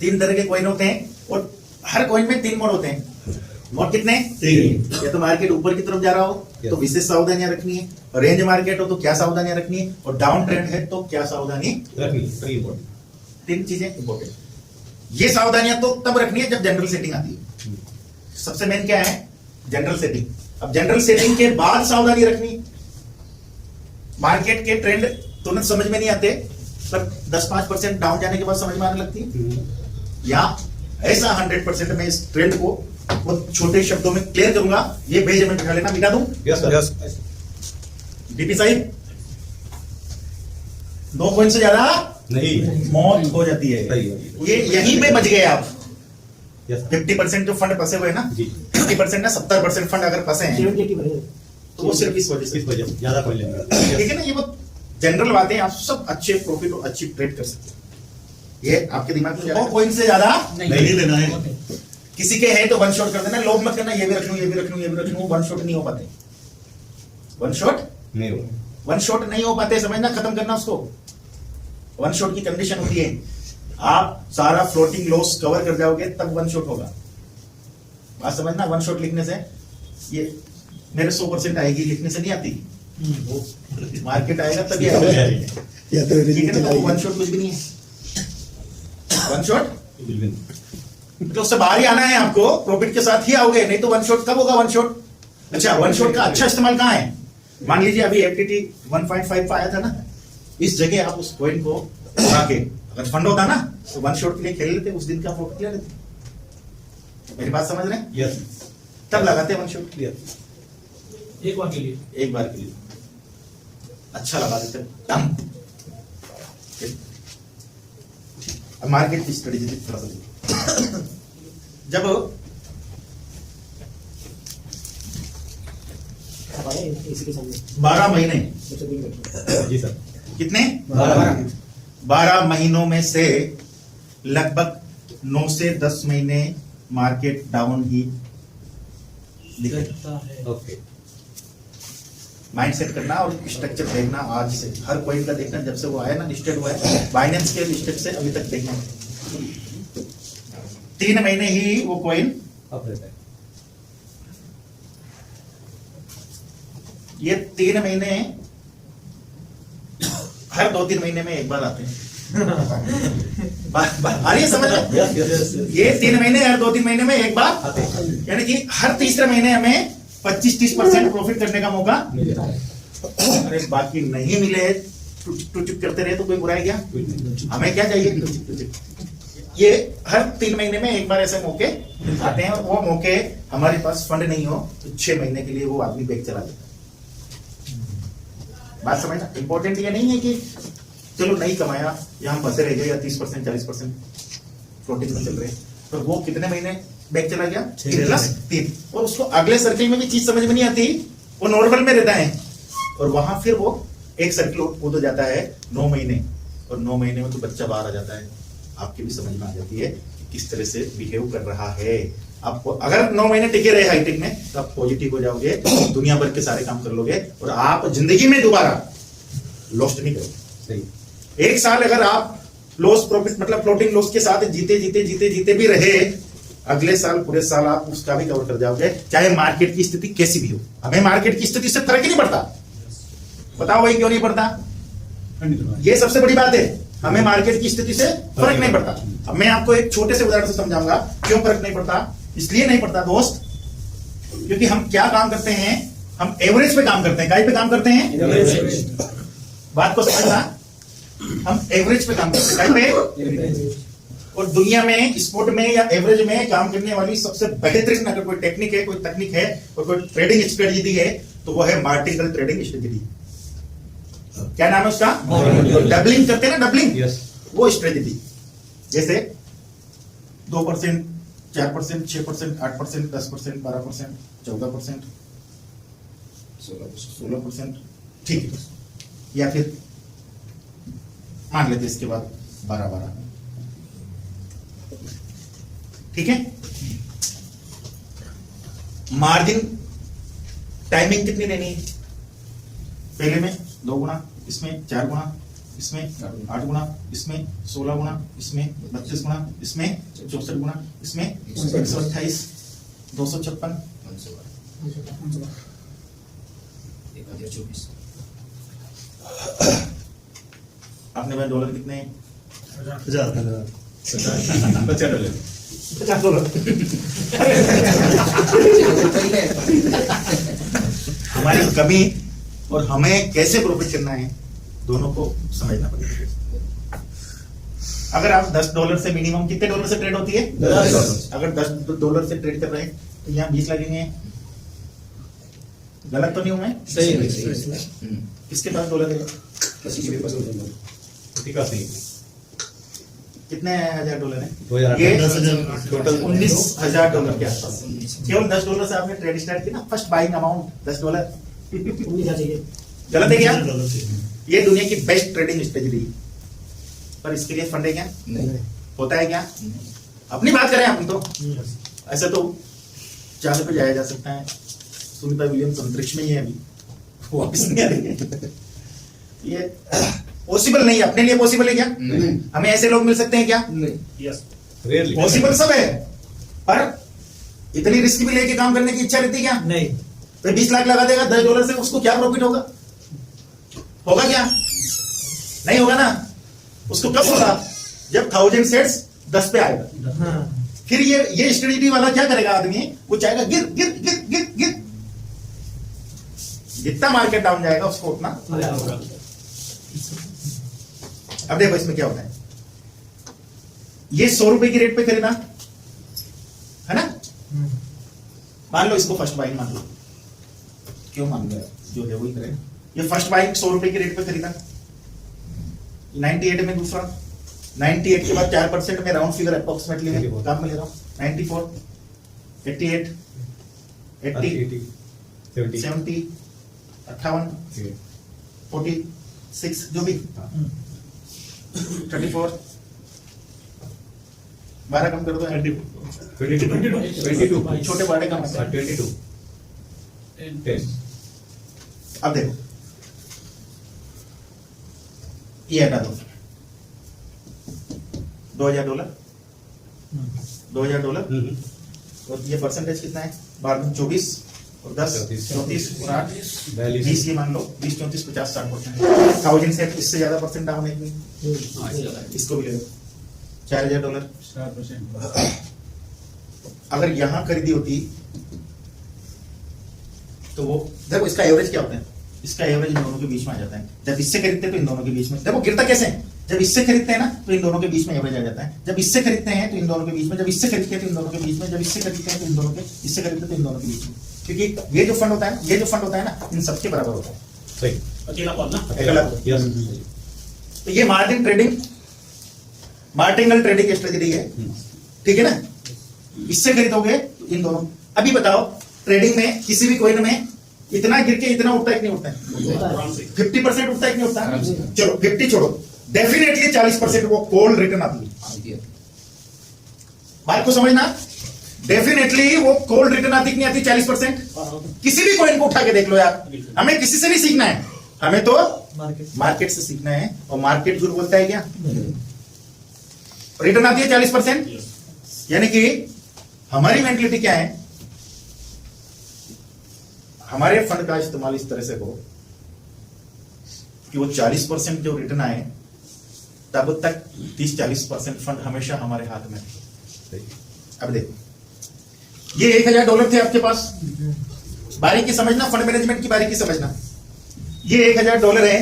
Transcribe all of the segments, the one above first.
तीन तरह के कॉइन होते हैं और हर कॉइन में तीन मोड होते हैं। मोड कितने? या तो मार्केट ऊपर की तरफ जा रहा हो तो विशेष सावधानियां रखनी है, रेंज मार्केट हो तो क्या सावधानियां रखनी है, और डाउन ट्रेंड है तो क्या सावधानी रखनी है। तीन चीजें इंपॉर्टेंट। ये सावधानियां तो तब रखनी है जब जनरल सेटिंग आती है। सबसे मेन क्या है? General setting. अब जनरल सेटिंग के बाद सावधानी रखनी। मार्केट के ट्रेंड तुरंत समझ में नहीं आते, पर 10-5% डाउन जाने के बाद समझ में आने लगती है। या ऐसा 100% मैं इस ट्रेंड को बहुत छोटे शब्दों में क्लियर करूंगा, ये पेज में बिठा लेना, मिटा दूं? यस डीपी साहिब, 2 कॉइन से ज्यादा नहीं, मौत हो जाती है। सही ये यहीं पे बच गए आप। यस 50% जो फंड फंसे हुए हैं ना, 50% ना 70% फंड अगर फंसे हैं तो वो सिर्फ इस वजह से। इस वजह ज्यादा कोई लेंगे। ठीक है ना, ये बहुत जनरल बातें, आप सब अच्छे प्रॉफिट और अच्छी ट्रेड कर सकते हैं। ये आपके दिमाग में 2 कॉइन से ज्यादा नहीं लेना है। किसी के है तो वन शॉट कर देना, लोभ मत करना, ये भी रख लूं, ये भी रख लूं, ये भी रख लूं। वन शॉट नहीं हो पाते, वन शॉट नहीं हो, वन शॉट नहीं हो पाते, समझना, खत्म करना उसको। वन शॉट की कंडीशन होती है आप सारा फ्लोटिंग लॉस कवर कर जाओगे तब वन शॉट होगा। बात समझना, वन शॉट लिखने से ये मेरे 100% आएगी, लिखने से नहीं आती। मार्केट आएगा तभी आएगा। ठीक है ना, तो वन शॉट कुछ भी नहीं है। वन शॉट तो उससे बाहर ही आना है आपको, प्रॉफिट के साथ ही आओगे, नहीं तो वन शॉट कब होगा? वन शॉट, अच्छा वन शॉट का अच्छा इस्तेमाल कहां है? मान लीजिए अभी एफटीटी 1.5 पर आया था ना, इस जगह आप उस कॉइन को उड़ा के अगर फंड होता ना तो वन शॉट के लिए खेल लेते, उस दिन का प्रॉफिट ले लेते। मेरी बात समझ रहे हैं? यस तब लगाते वन शॉट। एक बार के लिए, एक बार के लिए अच्छा लगा देते। डन। अब मार्केट की स्ट्रेटेजी थोड़ा सा जब इसी के सामने 12 महीने, जी सर, कितने? 12 12 महीनों में से लगभग 9 से 10 महीने मार्केट डाउन ही दिखेगा। ओके, माइंड सेट करना और स्ट्रक्चर देखना। आज से हर कॉइन का देखना, जब से वो आया ना, लिस्टेड हुआ है बाइनेंस के लिस्टेड से अभी तक देखना। 3 महीने ही वो कॉइन अब रहता है। ये 3 महीने हर 2-3 महीने में एक बार आते हैं। आ रही है समझ में? ये 3 महीने हर 2-3 महीने में एक बार आते हैं। यानी कि हर तीसरे महीने हमें 25-30% प्रॉफिट करने का मौका। अरे बाकी नहीं मिले, टुचुक करते रहे तो कोई बुराई क्या? हमें क्या चाहिए? ये हर 3 महीने में एक बार ऐसे मौके आते हैं, और वो मौके हमारे पास फंड नहीं हो तो 6 महीने के लिए वो आदमी बैग चला देता है। बात समझना, इंपॉर्टेंट ये नहीं है कि चलो नहीं कमाया या हम फंसे रह गए या 30% 40% फ्लोटिंग में चल रहे हैं, पर वो कितने महीने बैग चला गया? 3+3। और उसको अगले सर्किल में भी चीज समझ में नहीं आती, वो नॉर्मल में रहता है, और वहां फिर वो एक सर्किल कूद जाता है 9 महीने, और 9 महीने में तो बच्चा बाहर आ जाता है। आपकी भी समझ में आ जाती है कि किस तरह से बिहेव कर रहा है। आपको अगर 9 महीने टिके रहे हाईटेक में तो आप पॉजिटिव हो जाओगे, दुनिया भर के सारे काम कर लोगे, और आप जिंदगी में दोबारा लॉस्ट नहीं करोगे। सही। 1 साल अगर आप लॉस प्रॉफिट मतलब फ्लोटिंग लॉस के साथ जीते भी रहे, अगले साल पूरे साल आप उसका भी कवर कर जाओगे, चाहे मार्केट की स्थिति कैसी भी हो। हमें मार्केट की स्थिति से फर्क ही नहीं पड़ता। बताओ भाई क्यों नहीं पड़ता? ये सबसे बड़ी बात है, हमें मार्केट की स्थिति से फर्क नहीं पड़ता। अब मैं आपको एक छोटे से उदाहरण से समझाऊंगा क्यों फर्क नहीं पड़ता। इसलिए नहीं पड़ता दोस्त, क्योंकि हम क्या काम करते हैं, हम एवरेज पे काम करते हैं। काय पे काम करते हैं? बात को समझना, हम एवरेज पे काम करते हैं। काय पे? और दुनिया में स्पोर्ट में या एवरेज में काम करने वाली सबसे बेहतरीन अगर कोई टेक्निक है, कोई तकनीक है, और कोई ट्रेडिंग स्ट्रेटेजी है तो वो है मार्टिकल ट्रेडिंग स्ट्रेटेजी। क्या नाम है उसका? डबलिंग करते हैं ना, डबलिंग। यस, वो स्ट्रेटेजी, जैसे 2%, 4%, 6%, 8%, 10%, 12%, 14%, 16%, ठीक है। या फिर मान लेते इसके बाद 12-12, ठीक है। मार्जिन टाइमिंग कितनी लेनी है? पहले में 2 गुना, इसमें 4 गुना, इसमें 8 गुना, इसमें 16 गुना, इसमें 32 गुना, इसमें 64 गुना, इसमें 128, 256, 1024 आपने भाई डॉलर कितने हैं? 50 $50 हमारी कमी और हमें कैसे प्रॉफिट करना है दोनों को समझना पड़ेगा। अगर आप $10 से मिनिमम कितने डॉलर से ट्रेड होती है? अगर $10 से ट्रेड कर रहे हैं तो यहाँ 20 लगेंगे। गलत तो नहीं हूं मैं? सही किसके पास डॉलर है? ठीक है सही कितने हजार डॉलर है? 2000 ये 10,000 टोटल $19,000 के आसपास। केवल $10 से आपने ट्रेड स्टार्ट किया ना, फर्स्ट बाइंग अमाउंट $10। 19 चाहिए। गलत है क्या? ये दुनिया की बेस्ट ट्रेडिंग स्ट्रेटजी पर इसके लिए फंड है क्या? नहीं होता है क्या? अपनी बात करें हम तो ऐसे तो चाहे पे जाया जा सकता है। सुनीता विलियम्स अंतरिक्ष में ही है अभी, वो वापस नहीं आ रही है। ये पॉसिबल नहीं है, अपने लिए पॉसिबल है क्या? नहीं हमें ऐसे लोग मिल सकते हैं क्या? नहीं रेयरली पॉसिबल सब है, पर इतनी रिस्क भी लेके काम करने की इच्छा रहती है क्या? नहीं। तो 20 लाख लगा देगा $10 से, उसको क्या प्रॉफिट होगा? होगा क्या? नहीं होगा ना। उसको कब होगा? जब 1000 सेट्स 10 पे आएगा। हाँ। फिर ये स्ट्रेटजी वाला क्या करेगा आदमी? वो चाहेगा गिर गिर गिर गिर गिर, जितना मार्केट डाउन जाएगा उसको उतना। अब देखो इसमें क्या होता है। ये ₹100 की रेट पे खरीदा है ना, मान लो इसको फर्स्ट बाइंग मान लो। क्यों मान लो? जो है वही करें। ये फर्स्ट बाइंग ₹100 की रेट पे खरीदा, 98 में दूसरा, 98 के बाद 4% में राउंड फिगर अप्रोक्सीमेटली में काम में ले रहा हूं, 94, 88, 80, 70, 58, 46, जो भी 34, 12 कम कर दो, 22 छोटे बड़े कम है। 22 10 अब देखो ये हटा दो, $2,000, $2,000 और ये परसेंटेज कितना है? 12 24 और 10 34 और 8 20, ये मान लो 20 34 50 60%। 1000 से इससे ज्यादा परसेंट डाउन है कि इसको भी ले लो, $4,000। 4%। अगर यहां खरीदी होती तो वो देखो इसका एवरेज क्या होता है? इसका एवरेज इन दोनों के बीच में आ जाता है। जब इससे खरीदते हैं तो इन दोनों के बीच में, देखो गिरता कैसे है? जब इससे खरीदते हैं ना तो इन दोनों के बीच में एवरेज आ जाता है। जब इससे खरीदते हैं तो इन दोनों के बीच में, जब इससे खरीदते हैं तो इन दोनों के बीच में, जब इससे खरीदते हैं तो इन दोनों के, इससे खरीदते हैं तो इन दोनों के बीच में। क्योंकि ये जो फंड होता है, ये जो फंड होता है ना, इन सबके बराबर होता है। सही अकेला कौन ना? अकेला। यस तो ये मार्जिन ट्रेडिंग, मार्टिनल ट्रेडिंग स्ट्रेटजी है, ठीक है ना? इससे खरीदोगे तो इन दोनों। अभी बताओ ट्रेडिंग में किसी भी कॉइन में इतना गिर के इतना उठता है कि नहीं उठता है? 50% उठता है कि नहीं उठता है? चलो 50 छोड़ो, डेफिनेटली 40% वो कॉल रिटर्न आती है। बात को समझना, डेफिनेटली वो कॉल रिटर्न आती कि नहीं आती? 40%। किसी भी कॉइन को उठा के देख लो यार, हमें किसी से नहीं सीखना है, हमें तो मार्केट से सीखना है। और मार्केट झूठ बोलता है क्या? रिटर्न आती है 40%। यानी कि हमारी मेंटलिटी क्या है? हमारे फंड का इस्तेमाल इस तरह से हो कि वो 40% जो रिटर्न आए तब तक 30-40% फंड हमेशा हमारे हाथ में। अब देखो ये $1,000 थे आपके पास, बारीकी समझना, फंड मैनेजमेंट की बारीकी समझना। ये $1,000 है।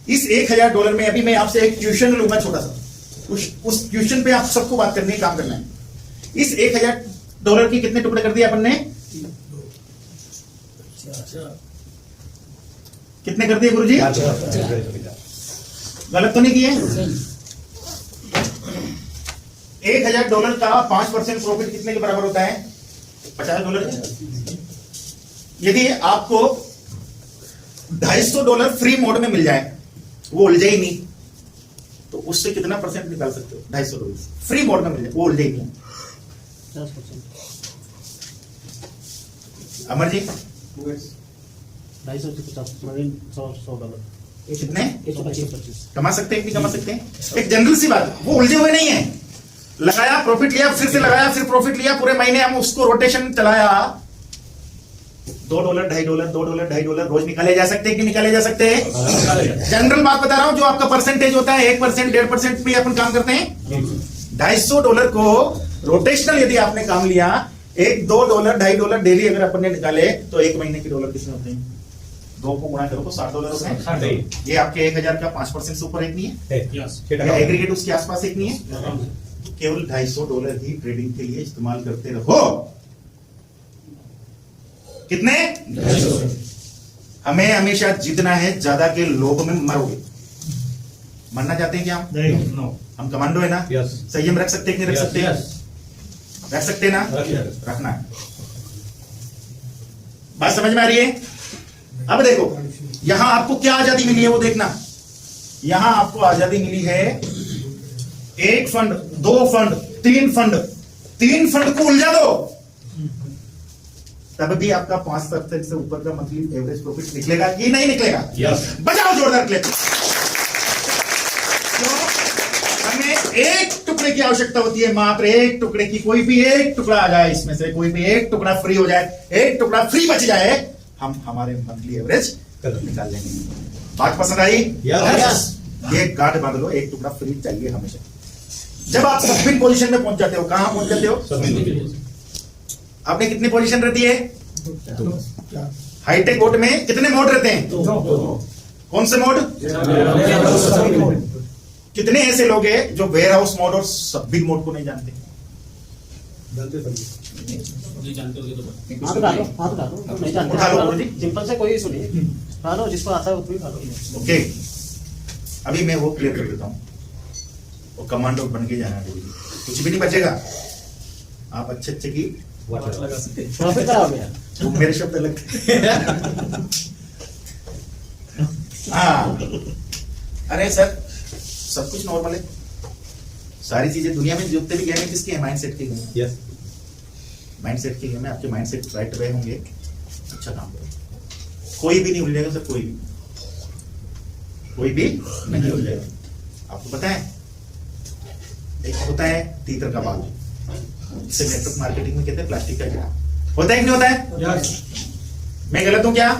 इस $1,000 में अभी मैं आपसे एक ट्यूशन लूंगा छोटा सा, उस ट्यूशन पे आप सबको बात करनी है, काम करना है। इस $1,000 की कितने टुकड़े कर दिए अपन ने? कितने कर दिए गुरुजी? गलत तो नहीं किए? $1,000 का 5% प्रॉफिट कितने के बराबर होता है? $50। यदि आपको $250 फ्री मोड में मिल जाए, वो उलझे ही नहीं, तो उससे कितना परसेंट निकाल सकते हो? $250 फ्री मोड में मिल जाए, वो उलझे ही नहीं। 10%। अमर जी 250 से 50 $100 कितने 125 कमा सकते हैं कि नहीं कमा सकते हैं? एक जनरल सी बात, वो उलझे हुए नहीं है। लगाया प्रॉफिट लिया, फिर से लगाया, फिर प्रॉफिट लिया, पूरे महीने हम उसको रोटेशन चलाया। $2, $2.5, $2, $2.5 रोज निकाले जा सकते हैं कि निकाले जा सकते हैं? जनरल बात बता रहा हूं, जो आपका परसेंटेज होता है 1%, 1.5% पे अपन काम करते हैं। $250 को रोटेशनल यदि आपने काम लिया, $2, $2.5 डेली अगर अपन ने निकाले तो एक महीने के डॉलर कितने होते हैं? 2 को गुणा करो तो $60 होते हैं। ये आपके 1000 का 5% से ऊपर एक नहीं है, यस एग्रीगेट उसके आसपास एक नहीं है। तो केवल $250 ही ट्रेडिंग के लिए इस्तेमाल करते रहो। कितने? हमें हमेशा जीतना है, ज्यादा के लोभ में मरोगे। मरना चाहते हैं क्या हम? नहीं हम कमांडो है ना? यस संयम रख सकते हैं कि नहीं रख सकते हैं? रख सकते हैं ना? यस रखना है। बात समझ में आ रही है? अब देखो यहां आपको क्या आजादी मिली है वो देखना। यहां आपको आजादी मिली है 1 फंड, 2 फंड, 3 फंड, 3 फंड को उलझा दो, तब भी आपका 5% से ऊपर का मंथली एवरेज प्रॉफिट निकलेगा कि नहीं निकलेगा? यस बजाओ जोरदार क्लैप। तो हमें एक टुकड़े की आवश्यकता होती है, मात्र एक टुकड़े की। कोई भी एक टुकड़ा आ जाए इसमें से, कोई भी एक टुकड़ा फ्री हो जाए, एक टुकड़ा फ्री बच जाए, हम हमारे मंथली एवरेज निकाल लेंगे। बात पसंद आई? यस ये गांठ बांध लो, एक टुकड़ा फ्री चाहिए हमेशा। जब आप सबमिट पोजीशन में पहुंच जाते हो, कहां पहुंच जाते हो? आपने कितनी पोजीशन रहती है? हाईटेक बोर्ड में कितने मोड रहते हैं? कौन से मोड? कितने ऐसे लोग हैं जो वेयर हाउस मोड और सबमिट मोड को नहीं जानते? नहीं जानते होगे तो हाथ डालो, हाथ डालो, नहीं जानते उठा लो, हाथ डालो। गुरुजी। सिंपल से कोई सुनिए, डालो जिसको आता है वो भी डालो। ओके, अभी मैं वो क्लियर कर देता हूं। वो कमांडो बन के जाना है, कुछ भी नहीं बचेगा। आप अच्छे अच्छे की लगा सकते हैं। प्रॉफिट कराओगे यार। वो मेरे शब्द लगते हाँ। अरे सर, सब कुछ नॉर्मल है। सारी चीजें दुनिया में जितने भी गेम है किसके हैं? माइंडसेट के गेम। यस माइंडसेट के गेम में आपके माइंडसेट राइट वे होंगे, अच्छा काम करो। कोई भी नहीं उलझेगा सर, कोई भी नहीं उलझेगा। आपको पता है एक होता है तीतर का बाल, इसे नेटवर्क मार्केटिंग में कहते हैं प्लास्टिक का कीड़ा। होता है कि नहीं होता है? मैं गलत हूं क्या?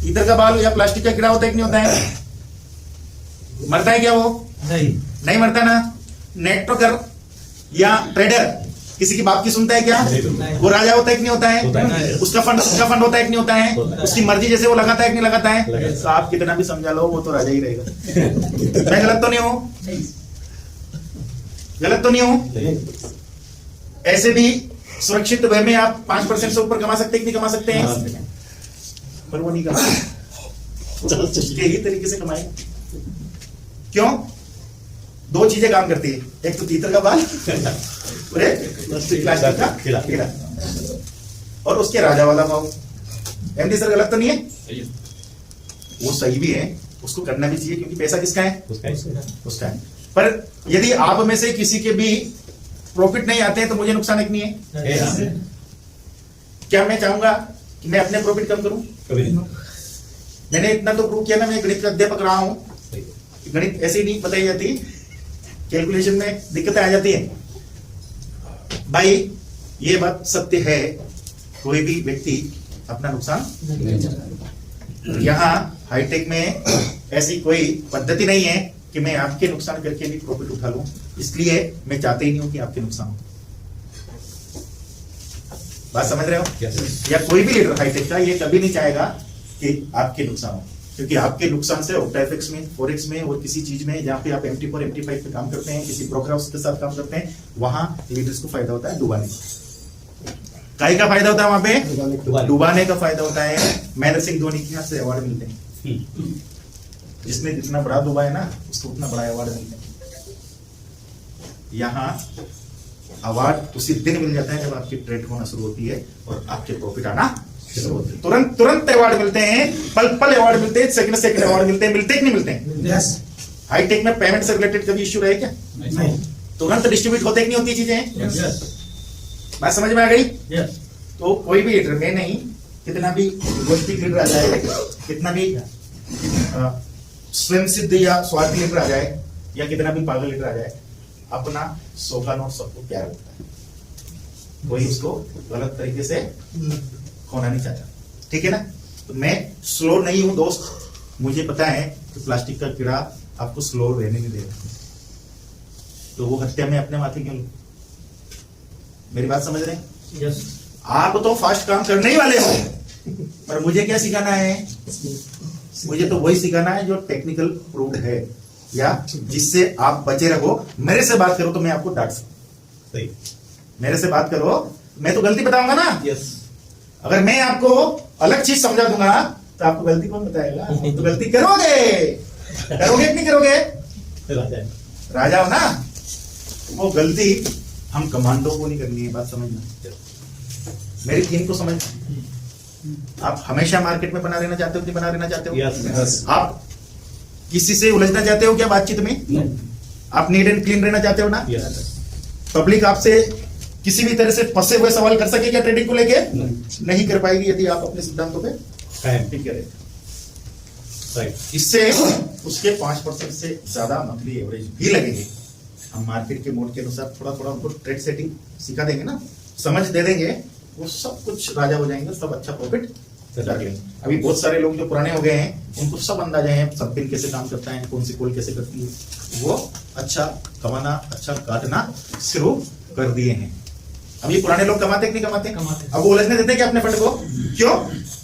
तीतर का बाल या प्लास्टिक का कीड़ा होता है कि नहीं होता है? मरता है क्या वो? नहीं मरता ना। नेटवर्कर या ट्रेडर किसी की बात की सुनता है क्या? वो राजा होता है कि नहीं होता है? उसका फंड होता है कि नहीं होता है? उसकी मर्जी जैसे वो लगाता है कि नहीं लगाता है? तो आप कितना भी समझा लो, वो तो राजा ही रहेगा। मैं गलत तो नहीं हूं? गलत तो नहीं हूं? ऐसे भी सुरक्षित वे में आप 5% से ऊपर कमा सकते हैं कि नहीं कमा सकते हैं? पर वो नहीं कमा, उसके ही तरीके से कमाए। क्यों? 2 चीजें काम करती है, एक तो तीतर का बाल और एक प्लास्टिक का कीड़ा, और उसके राजा वाला भाव। एमडी सर गलत तो नहीं है? सही है। वो सही भी है, उसको करना भी चाहिए, क्योंकि पैसा किसका है? उसका है। पर यदि आप में से किसी के भी प्रॉफिट नहीं आते हैं तो मुझे नुकसान एक नहीं है। क्या मैं चाहूंगा कि मैं अपने प्रॉफिट कम करूं? मैंने इतना तो प्रूव किया ना, मैं गणित का अध्यापक रहा हूं। गणित ऐसे ही नहीं बताई जाती, कैलकुलेशन में दिक्कतें आ जाती है भाई। ये बात सत्य है, कोई भी व्यक्ति अपना नुकसान, यहां हाईटेक में ऐसी कोई पद्धति नहीं है कि मैं आपके नुकसान करके भी प्रॉफिट उठा लूं। इसलिए मैं चाहते ही नहीं हूं कि आपके नुकसान हो। बात समझ रहे हो? या कोई भी लीडर हाईटेक का ये कभी नहीं चाहेगा कि आपके नुकसान हो, क्योंकि आपके नुकसान से ऑप्टाइफिक्स में, फॉरेक्स में और किसी चीज में जहां पे आप MT4 MT5 पे काम करते हैं, किसी ब्रोकर हाउस के साथ काम करते हैं, वहां लीडर्स को फायदा होता है डुबाने का। काय का फायदा होता है वहां पे? डुबाने का फायदा होता है। महेंद्र सिंह धोनी के हाथ से अवार्ड मिलते हैं, जिसने जितना बड़ा डुबा है ना, उसको उतना बड़ा अवार्ड मिलता है। यहाँ अवार्ड उसी दिन मिल जाता है जब आपकी ट्रेड होना शुरू होती है और आपके प्रॉफिट आना शुरू होते हैं। तुरंत अवार्ड मिलते हैं, पल अवार्ड मिलते हैं, सेकंड अवार्ड मिलते हैं। मिलते कि नहीं मिलते हैं? हाईटेक में पेमेंट से रिलेटेड कभी इश्यू रहे क्या? नहीं। तुरंत डिस्ट्रीब्यूट होते कि नहीं होती चीजें? बात समझ में आ गई? तो कोई भी लीडर में नहीं, कितना भी गोष्ठी लीडर आ जाए, कितना भी स्वयं सिद्ध या स्वार्थी लीडर आ जाए या कितना भी पागल लीडर आ जाए, अपना सोखा नोट सबको प्यार होता है, कोई उसको गलत तरीके से खोना नहीं चाहता, ठीक है ना। तो मैं स्लो नहीं हूं दोस्त, मुझे पता है कि प्लास्टिक का कीड़ा आपको स्लो रहने नहीं देगा, तो वो हत्या में अपने माथे क्यों लूं? मेरी बात समझ रहे हैं? यस आप तो फास्ट काम करने ही वाले हो, पर मुझे क्या सिखाना है? मुझे तो वही सिखाना है जो टेक्निकल प्रूव्ड है या जिससे आप बचे रहो। मेरे से बात करो तो मैं आपको डांट सकूं, सही। मेरे से बात करो मैं तो गलती बताऊंगा ना। यस। अगर मैं आपको अलग चीज समझा दूंगा तो आपको गलती कौन बताएगा? तो गलती करोगे, करोगे कि नहीं करोगे? राजा। राजा हो ना, वो गलती हम कमांडो को नहीं करनी है, बात समझना, मेरी थीम को समझ। आप हमेशा मार्केट में बना रहना चाहते हो कि बना रहना चाहते हो? यस। आप किसी से उलझना चाहते हो क्या बातचीत में? आप नीट एंड क्लीन रहना चाहते हो ना? यस। पब्लिक आपसे किसी भी तरह से फंसे हुए सवाल कर सके क्या ट्रेडिंग को लेके? नहीं कर पाएगी यदि आप अपने सिद्धांतों पे ठीक है। राइट। इससे उसके 5% से ज्यादा मंथली एवरेज भी लगेंगे। हम मार्केट के मोड के अनुसार थोड़ा थोड़ा उनको ट्रेड सेटिंग सिखा देंगे ना, समझ दे देंगे, वो सब कुछ राजा हो जाएंगे, सब अच्छा प्रॉफिट कर लेंगे। अभी बहुत सारे लोग जो पुराने हो गए हैं उनको सब अंदाजा है, सब पिन कैसे काम करता है, कौन सी कॉल कैसे करती है, वो अच्छा कमाना, अच्छा काटना शुरू कर दिए हैं। अब ये पुराने लोग कमाते कि नहीं कमाते? अब वो उलझने देते हैं क्या अपने फंड को? क्यों?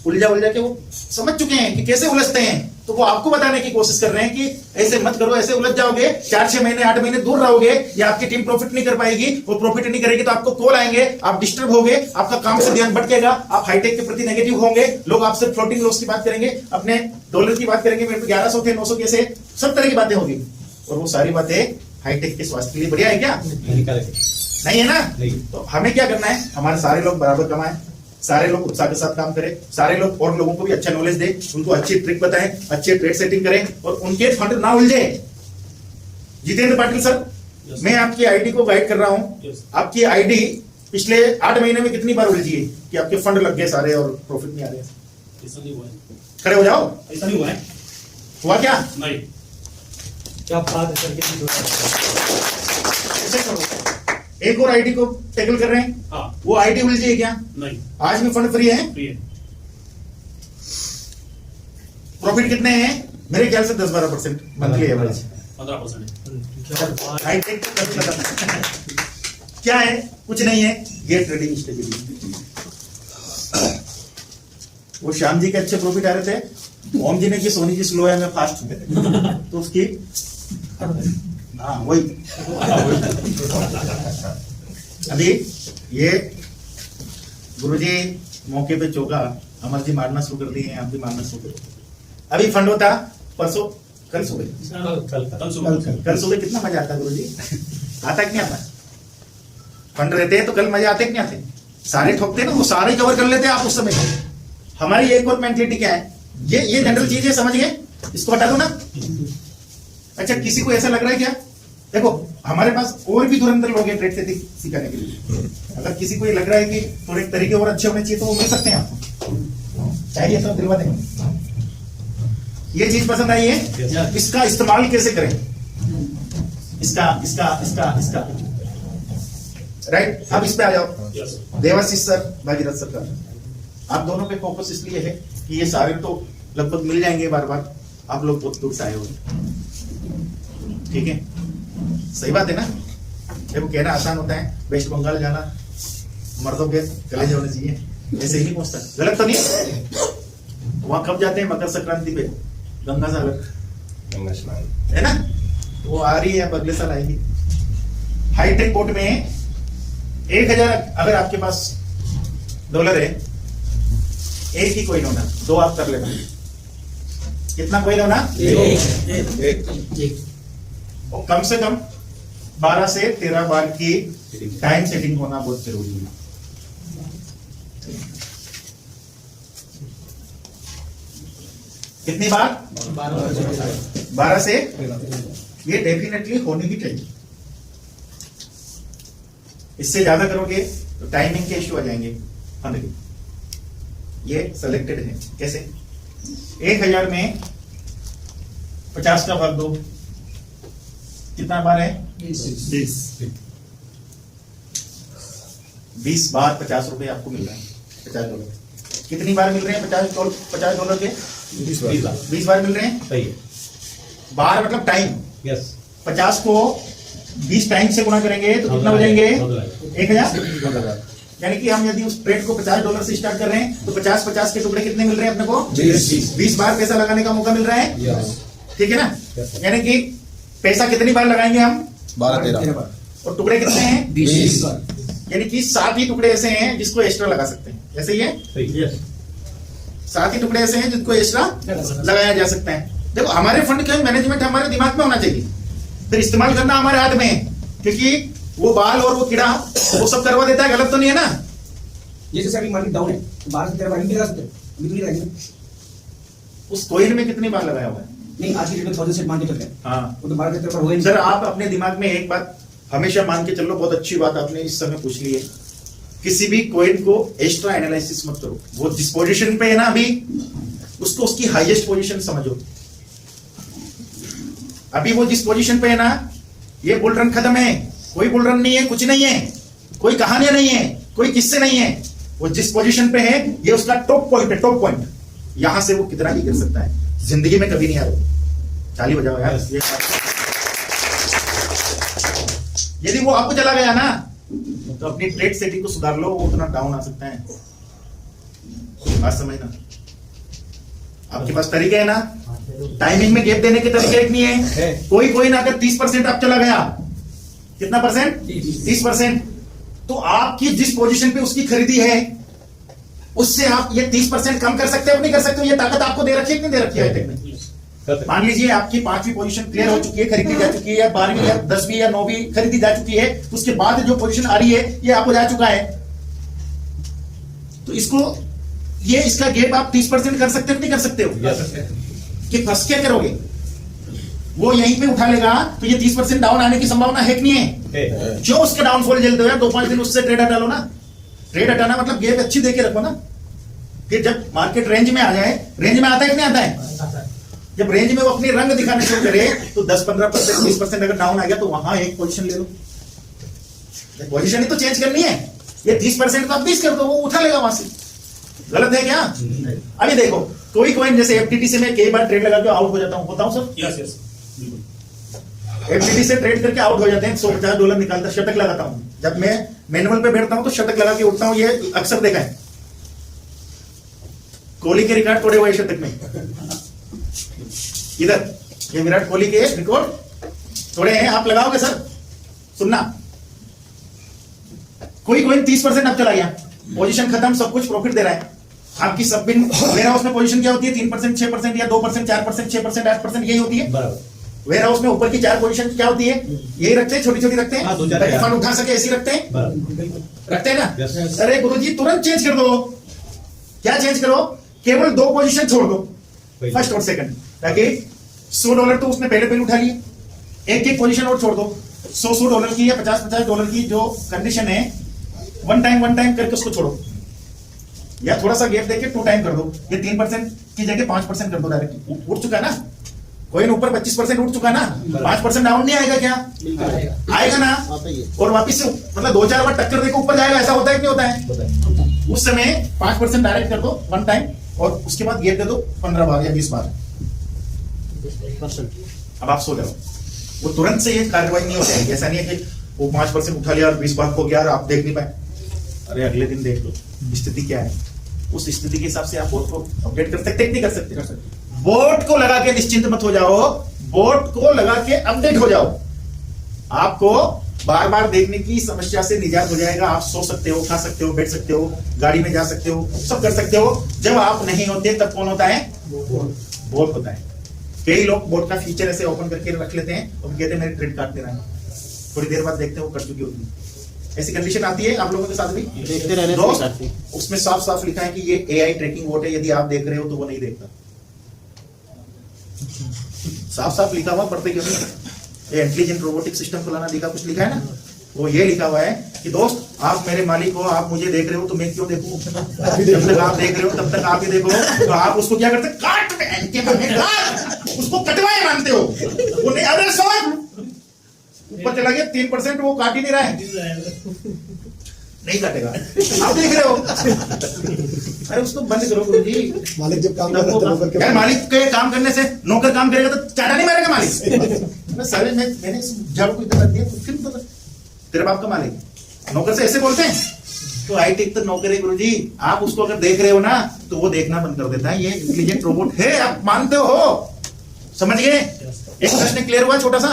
उलझा के वो समझ चुके हैं कि कैसे उलझते हैं, तो वो आपको बताने की कोशिश कर रहे हैं कि ऐसे मत करो, ऐसे उलझ जाओगे, 4-6 महीने 8 महीने दूर रहोगे, या आपकी टीम प्रॉफिट नहीं कर पाएगी, वो प्रॉफिट नहीं करेगी तो आपको कॉल आएंगे, आप डिस्टर्ब होगे, आपका काम से ध्यान भटकेगा, आप हाईटेक के प्रति नेगेटिव होंगे, लोग आपसे फ्लोटिंग लॉस की बात करेंगे, अपने डॉलर की बात करेंगे, मेरे पे 1100 थे 900 कैसे, सब तरह की बातें होगी, और वो सारी बातें हाईटेक के स्वास्थ्य के लिए बढ़िया है क्या? नहीं है ना? नहीं। तो हमें क्या करना है? हमारे सारे लोग बराबर कमाएं, सारे लोग उत्साह के साथ काम करें, सारे लोग और लोगों को भी अच्छा नॉलेज दें, उनको अच्छी ट्रिक बताएं, अच्छे ट्रेड सेटिंग करें और उनके फंड ना उलझे। जितेंद्र पाटिल सर, मैं आपकी आईडी को गाइड कर रहा हूं, आपकी आईडी पिछले 8 महीने में कितनी बार उलझी है कि आपके फंड लग गए सारे और प्रॉफिट नहीं आ रहे? ऐसा नहीं हुआ है, खड़े हो जाओ। ऐसा नहीं हुआ है, हुआ क्या? नहीं। क्या बात है सर, कितनी ऐसे करो। एक और आईडी को टैकल कर रहे हैं, हाँ, वो आईडी उलझी है क्या? नहीं, आज भी फंड फ्री है, फ्री है। प्रॉफिट कितने हैं? मेरे ख्याल से 10-12% मंथली एवरेज। 15% हाईटेक क्या है? कुछ नहीं है, ये ट्रेडिंग स्ट्रेटेजी। वो श्याम जी के अच्छे प्रॉफिट आ रहे थे, ओम जी ने की सोनी जी स्लो है मैं फास्ट हूं, तो उसकी हाँ वही। अभी ये गुरुजी मौके पे चौका, अमर जी मारना शुरू कर दिए हैं, आप भी मारना शुरू करो। अभी फंड होता परसों, कल सुबह कल सुबह कितना मजा आता गुरुजी? आता कि नहीं आता? फंड रहते हैं तो कल मजा आते कि नहीं आते? सारे ठोकते ना, वो सारे कवर कर लेते हैं आप उस समय। हमारी एक और मेंटलिटी क्या है, ये जनरल चीज है, समझ गए? इसको हटा दो ना। अच्छा, किसी को ऐसा लग रहा है क्या? देखो हमारे पास और भी धुरंधर लोग हैं ट्रेड सेटिंग सिखाने के लिए, अगर किसी को ये लग रहा है कि थोड़े तरीके और अच्छे होने चाहिए तो वो मिल सकते हैं आपको, चाहिए तो दिलवा देंगे। ये चीज पसंद आई है? इसका इस्तेमाल कैसे करें? इसका इसका इसका इसका राइट। अब इस पे आ जाओ। देवाशीष सर, भागीरथ सर का आप दोनों पे फोकस इसलिए है कि ये सारे तो लगभग मिल जाएंगे बार बार, आप लोग बहुत दूर से आए हो, ठीक है? सही बात है ना? देखो कहना आसान होता है, वेस्ट बंगाल जाना मर्दों के कलेजे होने चाहिए, ऐसे ही नहीं पहुंचता। गलत तो नहीं? वहां कब जाते हैं? मकर संक्रांति पे, गंगा सागर है ना, वो आ रही है, अब अगले साल आएगी। हाईटेक बोट में 1000 अगर आपके पास डॉलर है, एक ही कोइन होना, 2 आप कर लेना। कितना कोइन होना? एक। और कम से कम 12 से 13 बार की टाइम सेटिंग होना बहुत जरूरी है। कितनी बार? 12 से, ये डेफिनेटली होनी ही चाहिए। इससे ज्यादा करोगे तो टाइमिंग के इश्यू आ जाएंगे हमें। ये सेलेक्टेड है कैसे? 1000 में 50 का भाग दो, कितना बार है? 20। 20 बार 50 रुपए आपको मिल रहे हैं, $50। कितनी बार मिल रहे हैं $50 के? 20 बार मिल रहे हैं। सही है। बार मतलब टाइम। यस। 50 को 20 टाइम से गुना करेंगे तो कितना हो जाएंगे? 1000। यानी कि हम यदि उस ट्रेड को $50 से स्टार्ट कर रहे हैं तो 50 के टुकड़े कितने मिल रहे हैं अपने को? 20 बार पैसा लगाने का मौका मिल रहा है। ठीक है ना? यानी कि पैसा कितनी बार लगाएंगे हम? 12-13। और टुकड़े कितने हैं? 20। यानी कि 7 ही टुकड़े ऐसे हैं जिसको एक्स्ट्रा लगा सकते हैं, ऐसे ही है। सही है। 7 ही टुकड़े ऐसे हैं जिनको एक्स्ट्रा लगाया जा सकता है। देखो हमारे फंड का मैनेजमेंट हमारे दिमाग में होना चाहिए, फिर इस्तेमाल करना हमारे हाथ में है, क्योंकि वो बाल और वो कीड़ा वो सब करवा देता है, गलत तो नहीं है ना? ये जैसे अभी मार्केट डाउन है तो 12 से 13 बार लगा सकते हैं, अभी तो नहीं लगाएंगे। उस कोइन में कितनी बार लगाया हुआ है? नहीं, आज की डेट में 1000 सेट मान के चलते हैं, हाँ वो तो 12 से 13 बार हो ही नहीं। सर, आप अपने दिमाग में एक बात हमेशा मान के चलो, बहुत अच्छी बात आपने इस समय पूछ ली है। किसी भी कॉइन को एक्स्ट्रा एनालिसिस मत करो, वो जिस पोजीशन पे है ना अभी, उसको उसकी हाईएस्ट पोजीशन समझो। अभी वो जिस पोजीशन पे है ना, ये बुल रन खत्म है, कोई बुल रन नहीं है, कुछ नहीं है, कोई कहानियां नहीं है, कोई किस्से नहीं है। वो जिस पोजीशन पे है ये उसका टॉप पॉइंट है, टॉप पॉइंट। यहां से वो कितना ही कर सकता है, जिंदगी में कभी नहीं आएगा। ताली बजाओ यार। यदि वो आपको चला गया ना तो अपनी ट्रेड सेटिंग को सुधार लो, वो उतना डाउन आ सकता है। बात समझना, आपके पास तरीके है ना, टाइमिंग में गैप देने के तरीके एक नहीं है। कोई कोई ना अगर 30% आप चला गया, कितना परसेंट? 30%। तो आपकी जिस पोजीशन पे उसकी खरीदी है उससे आप ये 30% कम कर सकते हो नहीं कर सकते हो? ये ताकत आपको दे रखी है कि नहीं दे रखी है? मान लीजिए आपकी 5वीं पोजीशन क्लियर हो चुकी है, खरीदी जा चुकी है, या 12वीं या 10वीं या 9वीं खरीदी जा चुकी है, उसके बाद जो पोजीशन आ रही है ये आपको जा चुका है, तो इसको ये इसका गेप आप 30% कर सकते हो नहीं कर सकते हो? कि फंस क्या करोगे? वो यहीं पे उठा लेगा तो ये 30% डाउन आने की संभावना है कि नहीं है? जो उसका डाउनफॉल जल्द हो यार, 2-5 दिन उससे ट्रेड हटा लो ना। ट्रेड हटाना मतलब गेप अच्छी देके रखो ना, फिर जब मार्केट रेंज में आ जाए, रेंज में आता है कि नहीं आता है? जब रेंज में वो अपनी रंग दिखाने शुरू करे तो 10-15%, 20% अगर डाउन आ गया तो वहां एक पोजीशन ले लो। पोजीशन ही तो चेंज करनी है, ये 30% तो आप 20 कर दो, वो उठा लेगा वहां से। गलत है क्या? अभी देखो कोई कॉइन जैसे एफटीटी से मैं कई बार ट्रेड लगा के आउट हो जाता हूं, होता हूं सर? यस यस बिल्कुल। एफटीटी से ट्रेड करके आउट हो जाते हैं, $150 निकालता, शतक लगाता हूं। जब मैं मैनुअल पे बैठता हूं तो शतक लगा के उठता हूं, ये अक्सर देखा है। कोहली के रिकॉर्ड तोड़े हुए शतक में, इधर ये विराट कोहली के रिकॉर्ड थोड़े हैं, आप लगाओगे सर? सुनना, कोई कोई 30% अब चला गया, पोजीशन खत्म, सब कुछ प्रॉफिट दे रहा है। आपकी सब बिन वेयर हाउस में पोजीशन क्या होती है? 3%, 6% या 2%, 4%, 6%, 8% यही होती है। वेयर हाउस में ऊपर की 4 पोजीशन क्या होती है? यही रखते हैं, छोटी छोटी रखते हैं, ताकि फंड उठा सके, ऐसी रखते हैं, रखते हैं ना? अरे गुरुजी तुरंत चेंज कर दो। क्या चेंज करो? केवल 2 पोजीशन छोड़ दो, फर्स्ट और सेकंड, ताकि $100 तो उसने पहले उठा लिए, एक पोजीशन और छोड़ दो। $100 की या $50 की जो कंडीशन है, वन टाइम करके उसको छोड़ो, या थोड़ा सा गैप देके 2 टाइम कर दो। ये 3% की जगह 5% कर दो डायरेक्टली। उठ चुका ना कोई ऊपर, 25% उठ चुका ना, 5% डाउन नहीं आएगा क्या? आएगा ना। और वापिस से मतलब 2-4 बार टक्कर देकर ऊपर जाएगा, ऐसा होता है कि नहीं होता है? उस समय 5% डायरेक्ट कर दो वन टाइम, और उसके बाद गैप दे दो 15 बार या 20 बार। अब आप सो जाओ, वो तुरंत से ये कार्रवाई नहीं हो जाएगी। ऐसा नहीं है कि वो 5% उठा लिया और 20 बार हो गया और आप देख नहीं पाए। अरे अगले दिन देख लो स्थिति क्या है, उस स्थिति के हिसाब से आप बोर्ड को अपडेट कर सकते नहीं कर सकते? बोर्ड को लगा के निश्चिंत मत हो जाओ, बोर्ड को लगा के अपडेट हो जाओ। आपको बार बार देखने की समस्या से निजात हो जाएगा। आप सो सकते हो, खा सकते हो, बैठ सकते हो, गाड़ी में जा सकते हो, सब कर सकते हो। जब आप नहीं होते तब कौन होता है? बोर्ड होता है। कई लोग बोर्ड का फीचर ऐसे ओपन करके रख लेते हैं और कहते हैं मेरे ट्रेड काट देना है, थोड़ी देर बाद देखते हैं वो कर चुकी होती है। ऐसी कंडीशन आती है आप लोगों के साथ भी, देखते रहने दोस्त, से काटती। उसमें साफ साफ लिखा है कि ये एआई ट्रैकिंग वोट है, यदि आप देख रहे हो तो वो नहीं देखता। साफ साफ लिखा हुआ, पढ़ते क्यों नहीं? ये इंटेलिजेंट रोबोटिक सिस्टम फलाना लिखा, कुछ लिखा है ना, वो ये लिखा हुआ है कि दोस्त आप मेरे मालिक हो, आप मुझे देख रहे हो तो मैं क्यों देखूं? जब तक आप देख रहे हो तब तक आप ही देखो। तो आप उसको क्या करते? काट उसको कटवाए मानते हो, वो नहीं, अरे समझ ऊपर चला गया 3%, वो काट ही नहीं रहा है, नहीं काटेगा, आप देख रहे हो। अरे उसको बंद करो गुरुजी। मालिक जब काम कर रहा है नौकर के यार मालिक के काम करने से नौकर काम करेगा तो चाटा नहीं मारेगा मालिक। मैं सारे मैंने इस झाड़ू को इतना कर दिया तो फिर तो तेरे बाप का मालिक नौकर से ऐसे बोलते हैं। तो हाईटेक तो नौकर है गुरुजी, आप उसको अगर देख रहे हो ना तो वो देखना बंद कर देता है। ये इंटेलिजेंट रोबोट है, आप मानते हो, समझ गए? एक प्रश्न क्लियर हुआ छोटा सा?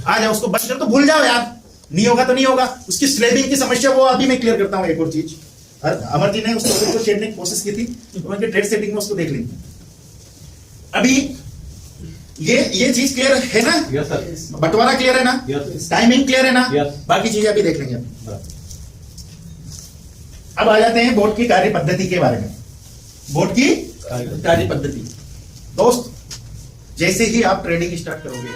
आ जाओ, उसको बंद कर तो भूल जाओ यार, नहीं होगा तो नहीं होगा। उसकी स्लेबिंग की समस्या वो अभी मैं क्लियर करता हूँ। एक और चीज, अमर जी ने उसको छेड़ने की कोशिश की थी, तो उनके ट्रेड सेटिंग में उसको देख लेंगे। अभी ये चीज क्लियर है ना? Yes sir. बंटवारा क्लियर है ना? Yes. टाइमिंग क्लियर है ना? Yes. बाकी चीजें अभी देख लेंगे अभी। अब आ जाते हैं बोर्ड की कार्य पद्धति के बारे में। बोर्ड की कार्य पद्धति, दोस्त, जैसे ही आप ट्रेडिंग स्टार्ट करोगे